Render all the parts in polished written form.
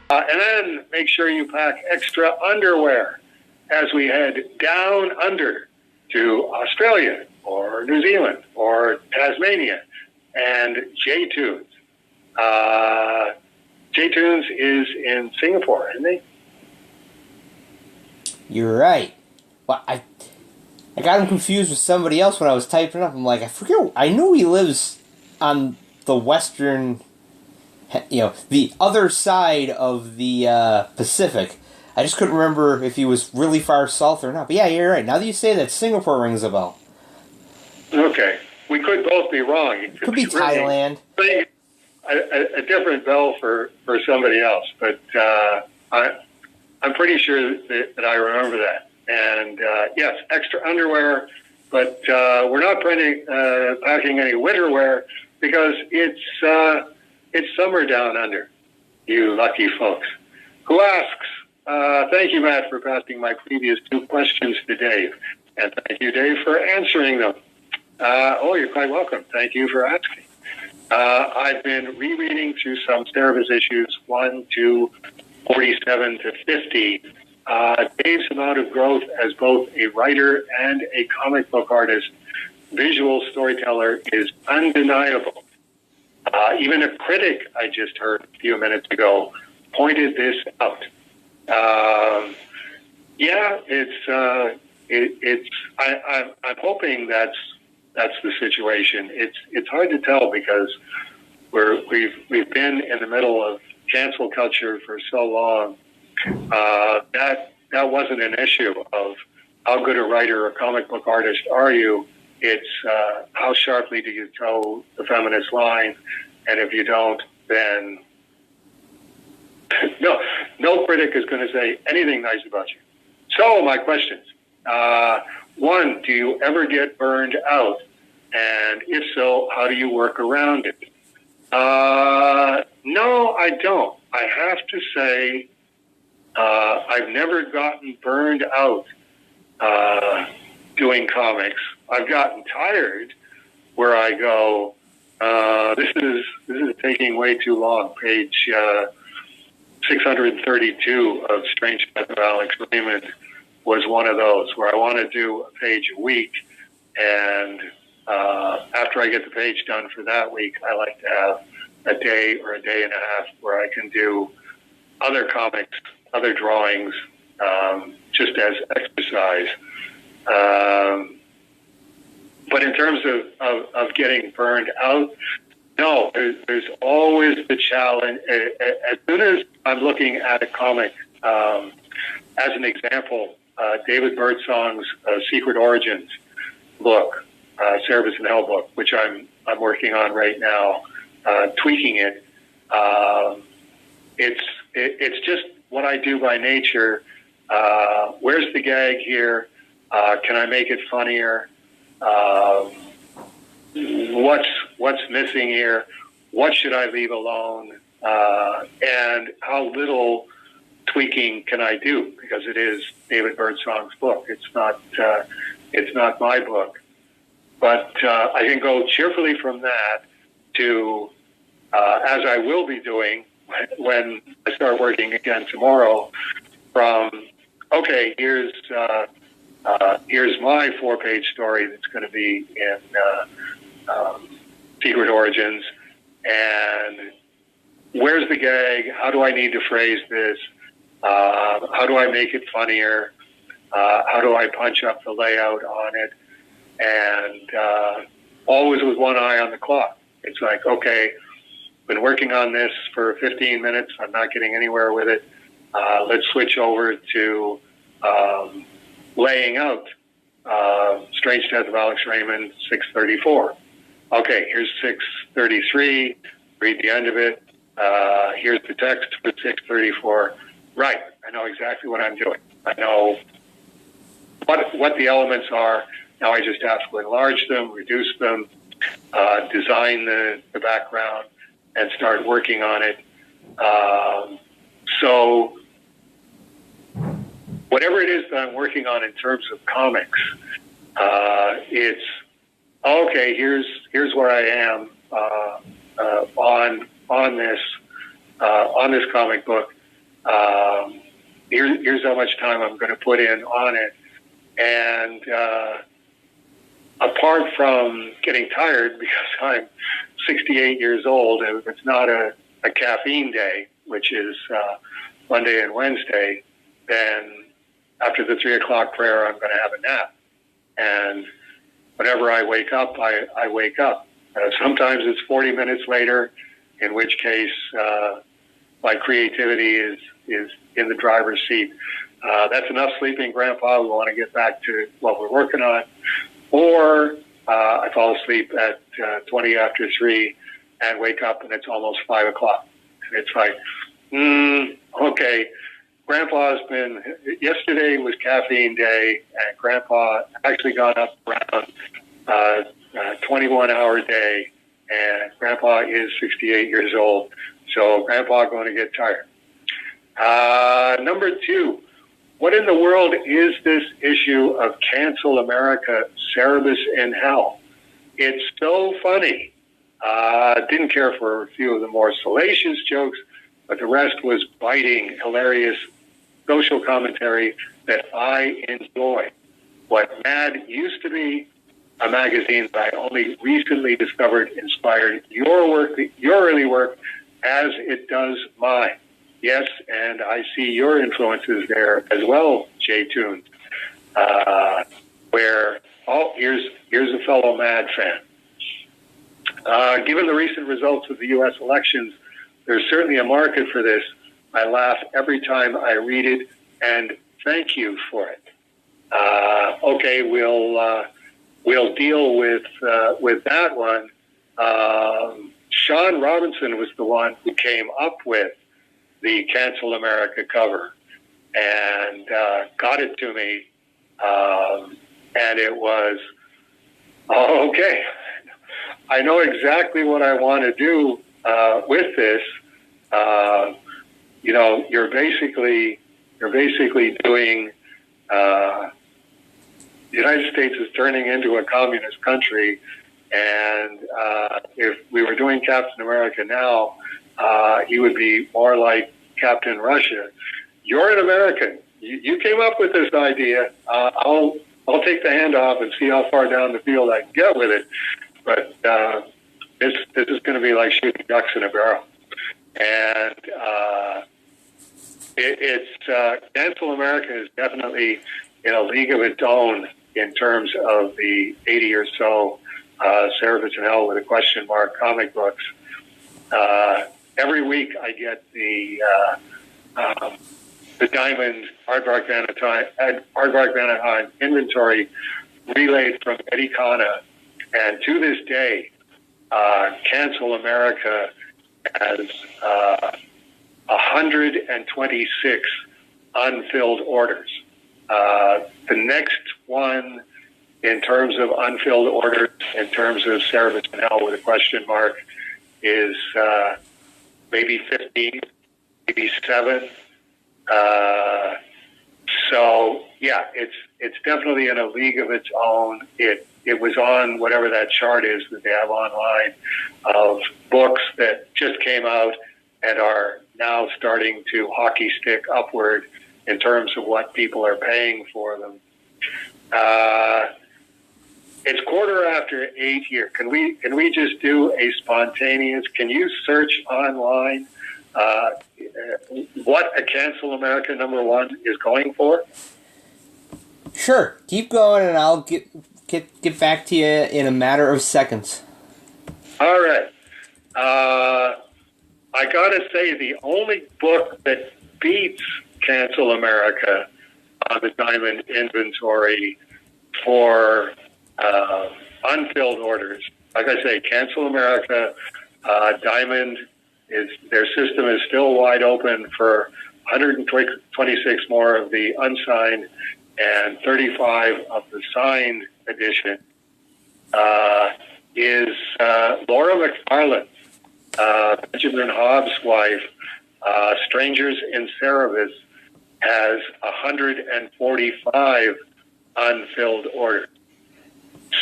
And then make sure you pack extra underwear as we head down under to Australia or New Zealand or Tasmania and J-Toons. J-Toons is in Singapore, isn't he? You're right. Well, I got him confused with somebody else when I was typing up. I'm like, I forget. I knew he lives on the western, the other side of the Pacific. I just couldn't remember if he was really far south or not. But yeah, you're right. Now that you say that, Singapore rings a bell. Okay. We could both be wrong. It could be Thailand. A different bell for somebody else. But I'm pretty sure that I remember that. And yes, extra underwear, but we're not packing any winter wear because it's summer down under. You lucky folks. Who asks? Thank you, Matt, for passing my previous 2 questions to Dave, and thank you, Dave, for answering them. You're quite welcome. Thank you for asking. I've been rereading through some service issues 1 to 47 to 50. Dave's amount of growth as both a writer and a comic book artist, visual storyteller is undeniable. Even a critic I just heard a few minutes ago pointed this out. I'm hoping that's the situation. It's hard to tell because we've been in the middle of cancel culture for so long. That wasn't an issue of how good a writer or comic book artist are you. It's how sharply do you toe the feminist line, and if you don't, then no critic is going to say anything nice about you. So my questions: 1, do you ever get burned out? And if so, how do you work around it? No, I don't. I have to say, I've never gotten burned out doing comics. I've gotten tired where I go, this is taking way too long. Page 632 of Strange Death of Alex Raymond was one of those where I want to do a page a week, and after I get the page done for that week, I like to have a day or a day and a half where I can do other comics, other drawings, just as exercise. But in terms of getting burned out, no, there's always the challenge. As soon as I'm looking at a comic, as an example, David Birdsong's Secret Origins book, Service in Hell book, which I'm working on right now, tweaking it. It's just what I do by nature. Where's the gag here? Can I make it funnier? What's missing here? What should I leave alone? And how little tweaking can I do? Because it is David Birdsong's book. It's not my book. But I can go cheerfully from that to, as I will be doing when I start working again tomorrow, from, okay, here's my 4-page story that's going to be in Secret Origins, and where's the gag? How do I need to phrase this? How do I make it funnier? How do I punch up the layout on it? And always with one eye on the clock. It's like, okay, been working on this for 15 minutes. I'm not getting anywhere with it. Let's switch over to laying out Strange Death of Alex Raymond, 634. Okay, here's 633. Read the end of it. Here's the text for 634. Right, I know exactly what I'm doing. I know what the elements are. Now I just have to enlarge them, reduce them, design the background, and start working on it. So whatever it is that I'm working on in terms of comics, it's okay. Here's where I am on this comic book. Here's how much time I'm going to put in on it. And apart from getting tired because I'm 68 years old, and if it's not a caffeine day, which is Monday and Wednesday, then after the 3 o'clock prayer, I'm going to have a nap. And whenever I wake up, I wake up. Sometimes it's 40 minutes later, in which case my creativity is in the driver's seat. That's enough sleeping, Grandpa. We want to get back to what we're working on. Or I fall asleep at 20 after 3 and wake up and it's almost 5 o'clock. And it's like, okay, Grandpa's been, yesterday was caffeine day, and Grandpa actually got up around 21-hour day, and Grandpa is 68 years old. So Grandpa going to get tired. Number 2, what in the world is this issue of cancel America, Cerebus in hell? It's so funny. Didn't care for a few of the more salacious jokes, but the rest was biting, hilarious social commentary that I enjoy. What Mad used to be, a magazine that I only recently discovered inspired your work, your early work, as it does mine. Yes, and I see your influences there as well, J. Toons. Where, here's a fellow Mad fan. Given the recent results of the U.S. elections, there's certainly a market for this. I laugh every time I read it, and thank you for it. Okay, we'll deal with that one. Sean Robinson was the one who came up with the Cancel America cover and got it to me, and it was, okay, I know exactly what I want to do with this. You're basically doing, the United States is turning into a communist country, and if we were doing Captain America now, he would be more like Captain Russia. You're an American. You came up with this idea. I'll take the handoff and see how far down the field I can get with it. But this is going to be like shooting ducks in a barrel. And Cancel America is definitely in a league of its own in terms of the 80 or so Cerebus in Hell with a question mark comic books. Every week I get the Diamond Aardvark Vanaheim inventory relayed from Eddie Kana, and to this day, Cancel America has 126 unfilled orders. The next one, in terms of unfilled orders, in terms of Cerebus in Hell with a question mark, is maybe 15, maybe 7. So yeah, it's definitely in a league of its own. It was on whatever that chart is that they have online of books that just came out and are now starting to hockey stick upward in terms of what people are paying for them. It's 8:15 here. Can we just do a spontaneous? Can you search online what a Cancel America #1 is going for? Sure, keep going, and I'll get back to you in a matter of seconds. All right. I gotta say, the only book that beats Cancel America on the Diamond inventory for unfilled orders, like I say, Cancel America, Diamond their system is still wide open for 126 more of the unsigned and 35 of the signed edition. Is Laura McFarlane, Benjamin Hobbs' wife, Strangers in Cerebus, has 145 unfilled orders.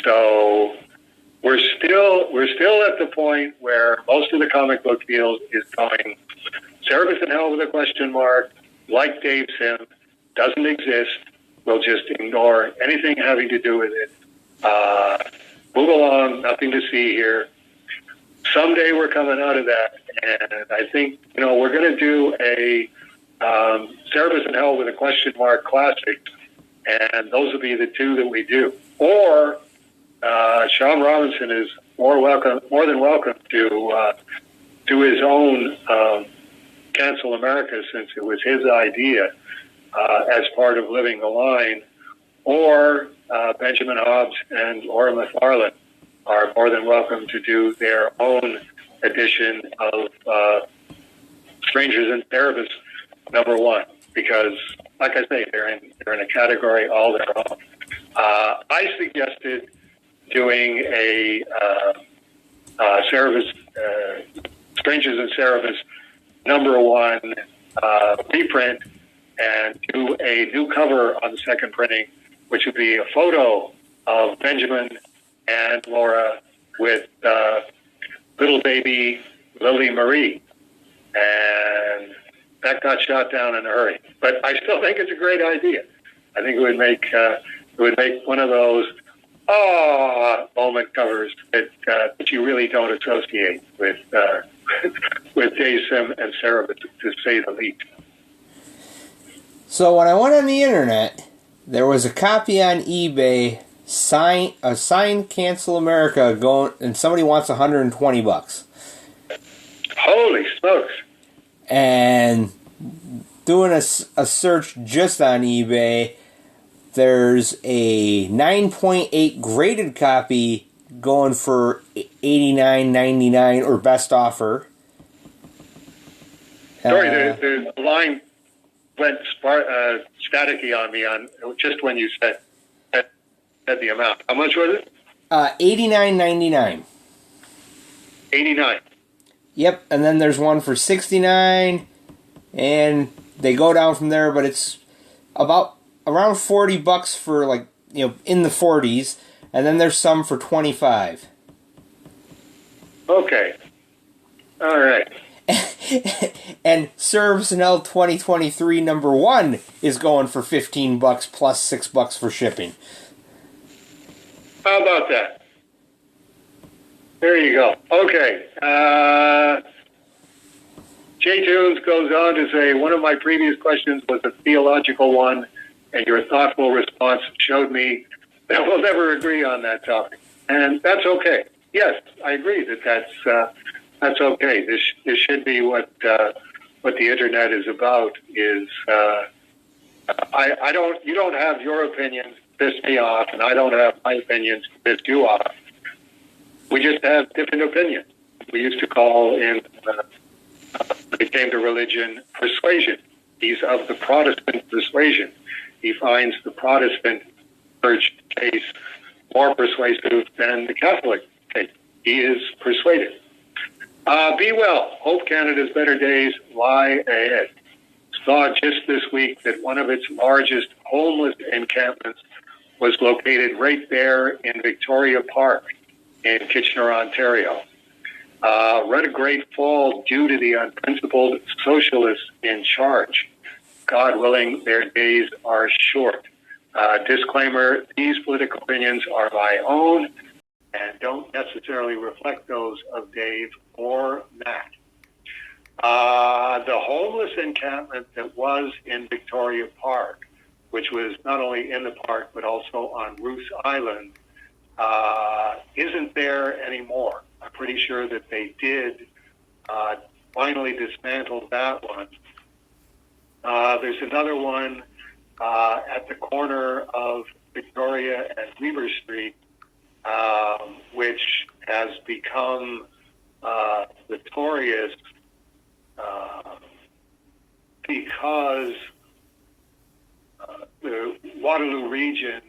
So we're still at the point where most of the comic book deals is going Service in Hell with a question mark, like Dave Sim, doesn't exist. We'll just ignore anything having to do with it. Move along, nothing to see here. Someday we're coming out of that, and I think, we're going to do a Service in Hell with a question mark classic, and those will be the two that we do. Or Sean Robinson is more than welcome to do his own Cancel America, since it was his idea as part of Living the Line. Or Benjamin Hobbs and Laura McFarlane are more than welcome to do their own edition of Strangers in Therapists #1, because, like I say, they're in a category all their own. I suggested doing a Strangers in Therapists #1 reprint, and do a new cover on the second printing, which would be a photo of Benjamin and Laura with little baby Lily Marie. And that got shot down in a hurry. But I still think it's a great idea. I think it would make one of those moment covers that you really don't associate with Dave Sim and Sarah, to say the least. So when I went on the internet, there was a copy on eBay, signed Cancel America, and somebody wants $120. Holy smokes! And doing a search just on eBay, there's a 9.8 graded copy going for $89.99 or best offer. Sorry, the line went staticky on me just when you said the amount. How much was it? $89.99. 89. Yep, and then there's one for $69, and they go down from there, but it's around $40 for in the 40s, and then there's some for $25. Okay. All right. And Service in Hell 2023 #1 is going for $15 plus $6 for shipping. How about that? There you go. Okay. J. Toons goes on to say, one of my previous questions was a theological one, and your thoughtful response showed me that we'll never agree on that topic. And that's okay. Yes, I agree that's okay. This should be what the internet is about. You don't have your opinions piss me off, and I don't have my opinions piss you off. We just have different opinions. We used to call when it came to religion, persuasion. He's of the Protestant persuasion. He finds the Protestant church case more persuasive than the Catholic case. He is persuaded. Be well. Hope Canada's better days lie ahead. Saw just this week that one of its largest homeless encampments was located right there in Victoria Park in Kitchener, Ontario. What a great fall due to the unprincipled socialists in charge. God willing, their days are short. Disclaimer, these political opinions are my own and don't necessarily reflect those of Dave or Matt. The homeless encampment that was in Victoria Park, which was not only in the park but also on Roos Island, isn't there anymore. I'm pretty sure that they did finally dismantle that one. There's another one at the corner of Victoria and Weaver Street, which has become notorious because the Waterloo region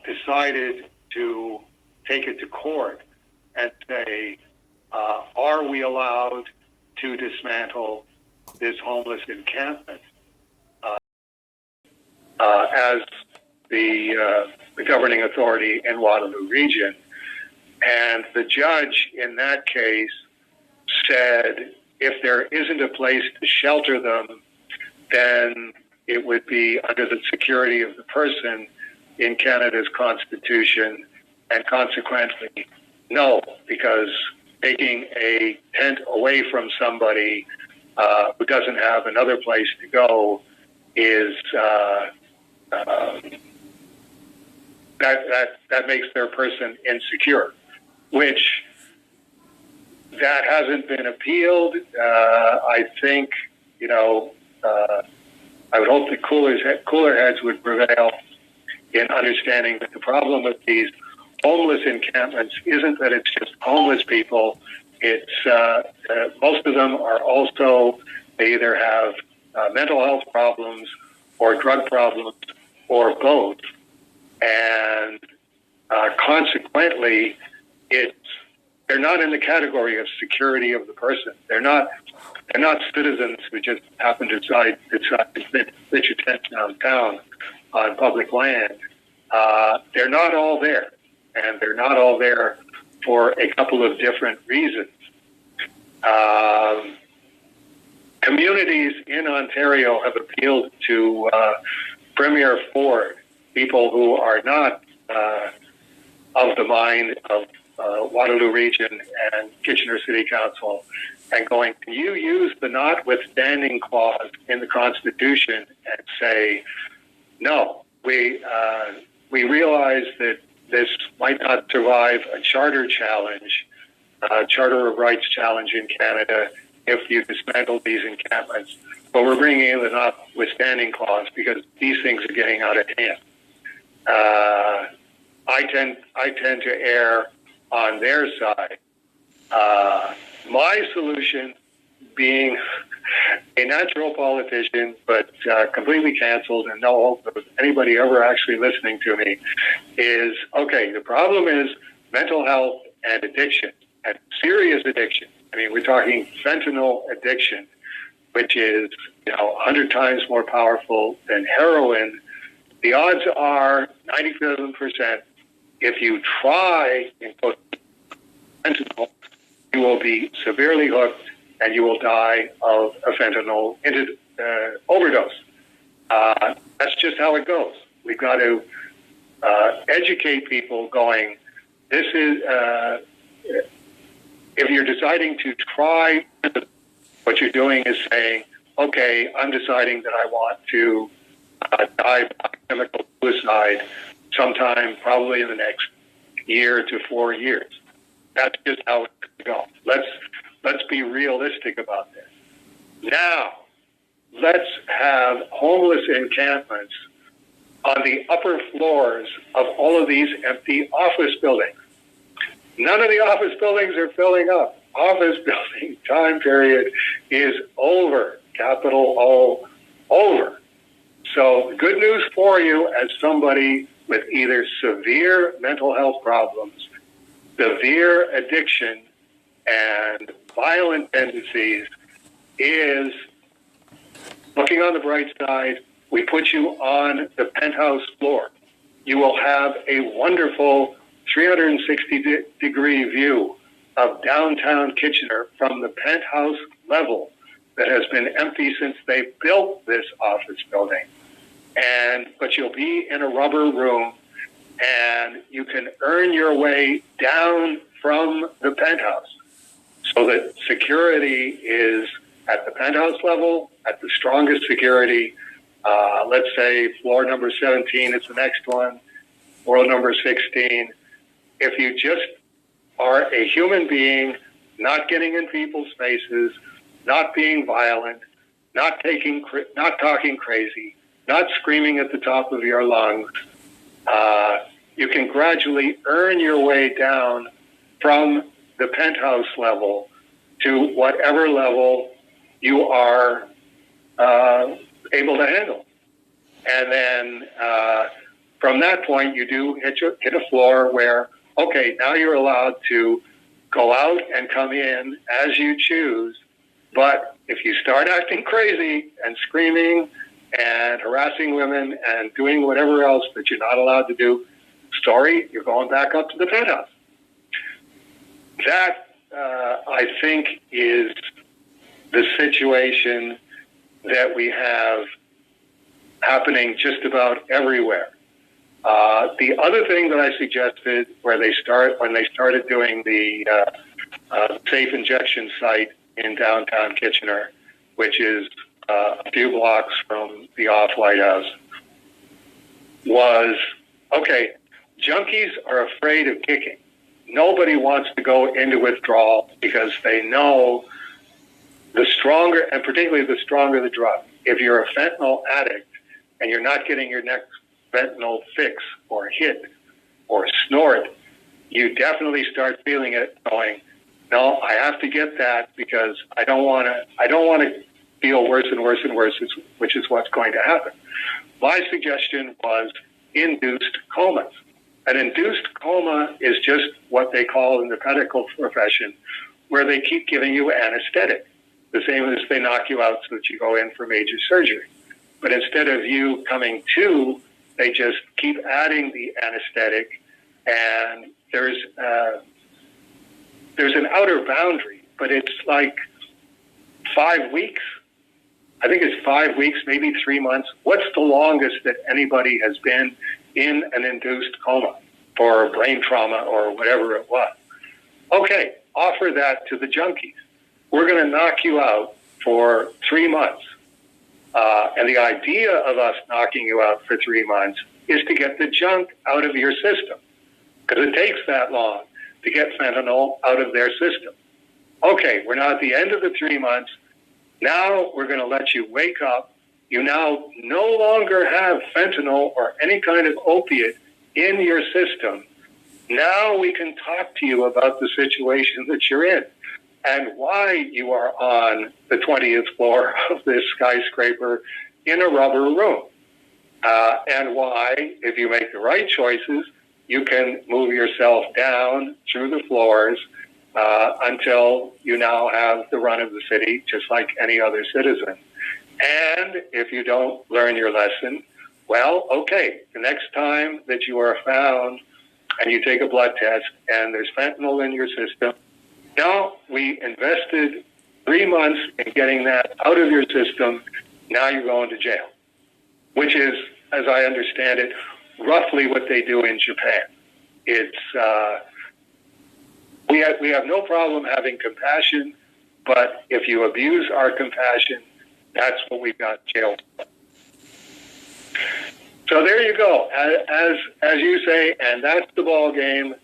decided to take it to court and say, are we allowed to dismantle this homeless encampment as the governing authority in Waterloo region? And the judge in that case said if there isn't a place to shelter them, then it would be under the security of the person in Canada's Constitution, and consequently, no, because taking a tent away from somebody who doesn't have another place to go is that makes their person insecure, which that hasn't been appealed. I think, I would hope that cooler heads would prevail in understanding that the problem with these homeless encampments isn't that it's just homeless people. It's most of them are also, they either have mental health problems or drug problems or both, and consequently, they're not in the category of security of the person. They're not citizens who just happen to decide to pitch a tent downtown on public land. They're not all there, and they're not all there for a couple of different reasons. Communities in Ontario have appealed to Premier Ford, people who are not of the mind of Waterloo Region and Kitchener City Council, and going, can you use the notwithstanding clause in the Constitution and say, no, we realize that this might not survive a charter challenge, Charter of Rights challenge in Canada if you dismantle these encampments, but we're bringing in the notwithstanding clause because these things are getting out of hand. I tend to err on their side. My solution, being a natural politician, but completely canceled and no hope of anybody ever actually listening to me, is, okay, the problem is mental health and addiction, and serious addiction. I mean, we're talking fentanyl addiction, which is 100 times more powerful than heroin. The odds are 97%. If you try and put fentanyl, you will be severely hooked and you will die of a fentanyl overdose. That's just how it goes. We've got to educate people going, this is, if you're deciding to try, what you're doing is saying, okay, I'm deciding that I want to die by chemical suicide sometime probably in the next year to 4 years. That's just how it's going to go. Let's be realistic about this. Now, let's have homeless encampments on the upper floors of all of these empty office buildings. None of the office buildings are filling up. Office building time period is over. Capital O, over. So good news for you as somebody with either severe mental health problems, severe addiction, and violent tendencies is, looking on the bright side, we put you on the penthouse floor. You will have a wonderful 360-degree view of downtown Kitchener from the penthouse level that has been empty since they built this office building. But you'll be in a rubber room, and you can earn your way down from the penthouse, so that security is at the penthouse level, at the strongest security. Let's say floor number 17 is the next one, floor number 16. If you just are a human being, not getting in people's faces, not being violent, not talking crazy, not screaming at the top of your lungs, you can gradually earn your way down from the penthouse level to whatever level you are able to handle. And then from that point, you do hit a floor where, okay, now you're allowed to go out and come in as you choose. But if you start acting crazy and screaming and harassing women and doing whatever else that you're not allowed to do, sorry, you're going back up to the penthouse. That, I think, is the situation that we have happening just about everywhere. The other thing that I suggested, when they started doing the safe injection site in downtown Kitchener, which is a few blocks from the Off-White House, was, okay, junkies are afraid of kicking. Nobody wants to go into withdrawal because they know the stronger, and particularly the stronger the drug. If you're a fentanyl addict and you're not getting your next fentanyl fix or hit or snort, you definitely start feeling it going, no, I have to get that because I don't want to feel worse and worse and worse, which is what's going to happen. My suggestion was induced comas. An induced coma is just what they call in the medical profession, where they keep giving you anesthetic, the same as they knock you out so that you go in for major surgery. But instead of you coming to, they just keep adding the anesthetic, and there's an outer boundary, but it's like 5 weeks. I think it's 5 weeks, maybe 3 months. What's the longest that anybody has been in an induced coma for brain trauma or whatever it was? Okay, offer that to the junkies. We're going to knock you out for 3 months. And the idea of us knocking you out for 3 months is to get the junk out of your system, because it takes that long to get fentanyl out of their system. Okay, we're now at the end of the 3 months. Now we're going to let you wake up. You now no longer have fentanyl or any kind of opiate in your system. Now we can talk to you about the situation that you're in and why you are on the 20th floor of this skyscraper in a rubber room. And why, if you make the right choices, you can move yourself down through the floors until you now have the run of the city, just like any other citizen. And if you don't learn your lesson, well, okay, the next time that you are found and you take a blood test and there's fentanyl in your system, now we invested 3 months in getting that out of your system, now you're going to jail, which is, as I understand it, roughly what they do in Japan. It's we have no problem having compassion, but if you abuse our compassion, that's what we've got jail for. So there you go. As you say, and that's the ball game.